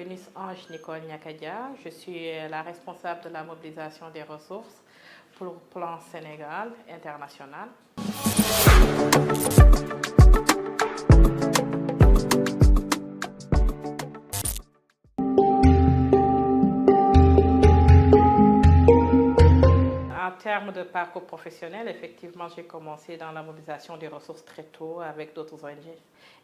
Vénus Ange Nicole Nyakadia. Je suis la responsable de la mobilisation des ressources pour le plan Sénégal international. En termes de parcours professionnel, effectivement, j'ai commencé dans la mobilisation des ressources très tôt avec d'autres ONG.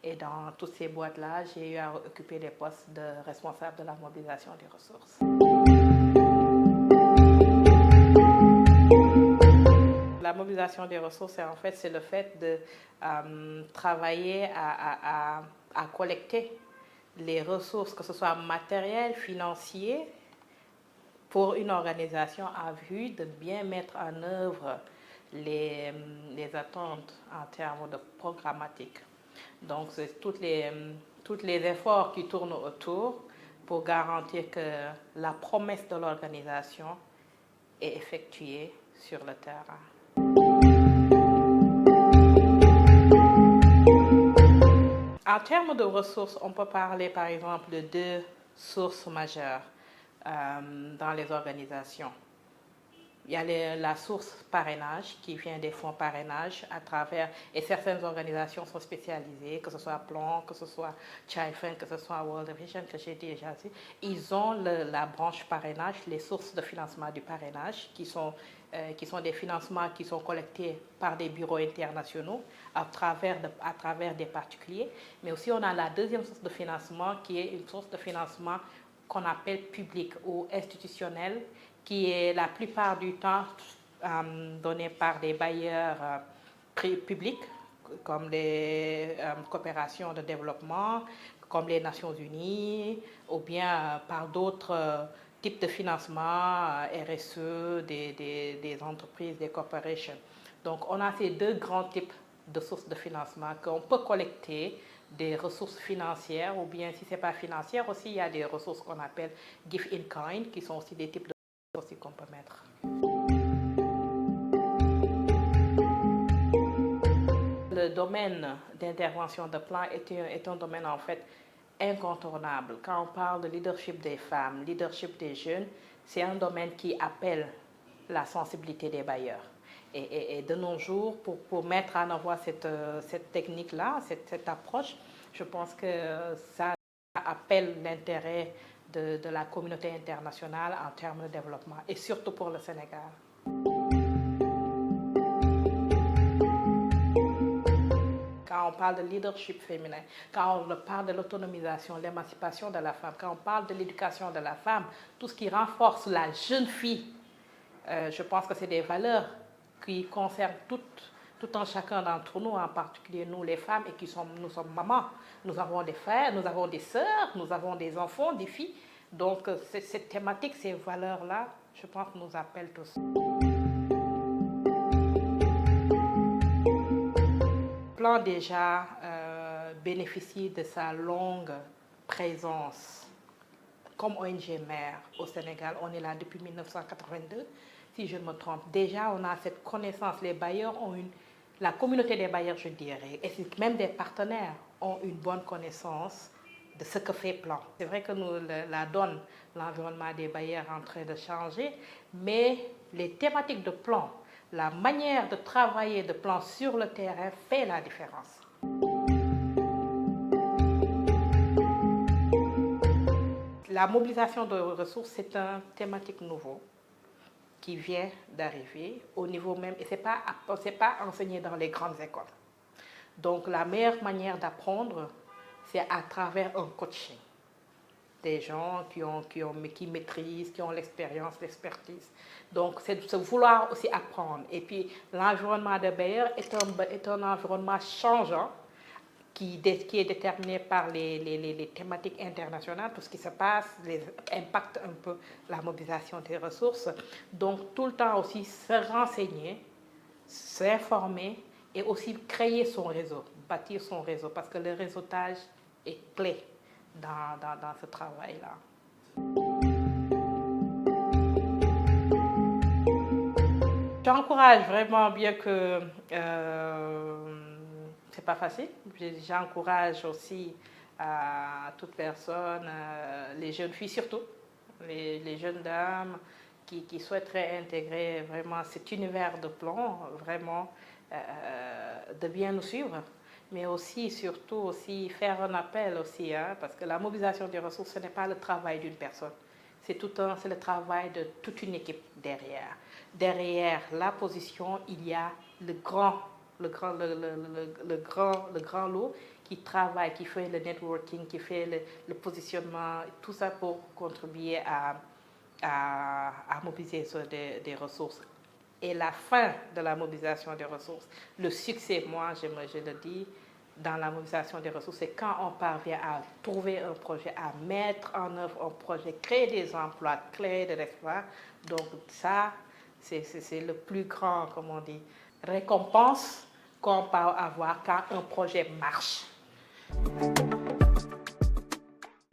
Et dans toutes ces boîtes-là, j'ai eu à occuper les postes de responsable de la mobilisation des ressources. La mobilisation des ressources, en fait, c'est le fait de travailler à collecter les ressources, que ce soit matérielles, financières, pour une organisation à vue de bien mettre en œuvre les attentes en termes de programmatique. Donc, c'est tous les efforts qui tournent autour pour garantir que la promesse de l'organisation est effectuée sur le terrain. En termes de ressources, on peut parler par exemple de deux sources majeures dans les organisations. Il y a la source parrainage qui vient des fonds parrainage à travers, et certaines organisations sont spécialisées, que ce soit Plan, que ce soit Child Fund, que ce soit World Vision, que j'ai déjà dit. Ils ont la branche parrainage, les sources de financement du parrainage qui sont des financements qui sont collectés par des bureaux internationaux à travers des particuliers. Mais aussi on a la deuxième source de financement qui est une source de financement qu'on appelle public ou institutionnel, qui est la plupart du temps donné par des bailleurs publics, comme les coopérations de développement, comme les Nations Unies, ou bien par d'autres types de financement, RSE, des entreprises, des corporations. Donc on a ces deux grands types de sources de financement qu'on peut collecter, des ressources financières, ou bien si ce n'est pas financière aussi, il y a des ressources qu'on appelle give in kind, qui sont aussi des types de ressources qu'on peut mettre. Le domaine d'intervention de plan est un domaine en fait incontournable. Quand on parle de leadership des femmes, leadership des jeunes, c'est un domaine qui appelle la sensibilité des bailleurs. Et de nos jours, pour mettre en œuvre cette technique-là, cette approche, je pense que ça appelle l'intérêt de la communauté internationale en termes de développement, et surtout pour le Sénégal. Quand on parle de leadership féminin, quand on parle de l'autonomisation, l'émancipation de la femme, quand on parle de l'éducation de la femme, tout ce qui renforce la jeune fille, je pense que c'est des valeurs qui concernent tout un chacun d'entre nous, en particulier nous les femmes, et nous sommes mamans. Nous avons des frères, nous avons des sœurs, nous avons des enfants, des filles. Donc cette thématique, ces valeurs-là, je pense, nous appellent tous. Le plan déjà bénéficie de sa longue présence comme ONG mère au Sénégal. On est là depuis 1982, si je ne me trompe. Déjà, on a cette connaissance. Les bailleurs ont la communauté des bailleurs, je dirais, et même des partenaires ont une bonne connaissance de ce que fait Plan. C'est vrai que nous, la donne, l'environnement des bailleurs est en train de changer, mais les thématiques de Plan, la manière de travailler de Plan sur le terrain fait la différence. La mobilisation de ressources, c'est un thématique nouveau qui vient d'arriver au niveau même, et ce n'est pas enseigné dans les grandes écoles. Donc la meilleure manière d'apprendre, c'est à travers un coaching. Des gens qui maîtrisent, qui ont l'expérience, l'expertise. Donc c'est de vouloir aussi apprendre. Et puis l'environnement de bailleur est un environnement changeant, qui est déterminé par les thématiques internationales, tout ce qui se passe, impacte un peu la mobilisation des ressources. Donc tout le temps aussi se renseigner, s'informer et aussi créer son réseau, bâtir son réseau, parce que le réseautage est clé dans ce travail-là. J'encourage vraiment, bien que c'est pas facile, j'encourage aussi à toute personne, les jeunes filles surtout, les jeunes dames qui souhaiteraient intégrer vraiment cet univers de plomb, vraiment de bien nous suivre, mais aussi, surtout aussi, faire un appel aussi, hein, parce que la mobilisation des ressources, ce n'est pas le travail d'une personne, c'est le travail de toute une équipe derrière. Derrière la position, il y a le grand lot qui travaille, qui fait le networking, qui fait le positionnement, tout ça pour contribuer à mobiliser des ressources. Et la fin de la mobilisation des ressources, le succès, moi, je le dis, dans la mobilisation des ressources, c'est quand on parvient à trouver un projet, à mettre en œuvre un projet, créer des emplois, créer de l'espoir. Donc ça, c'est le plus grand, comment on dit, récompense qu'on peut avoir quand un projet marche.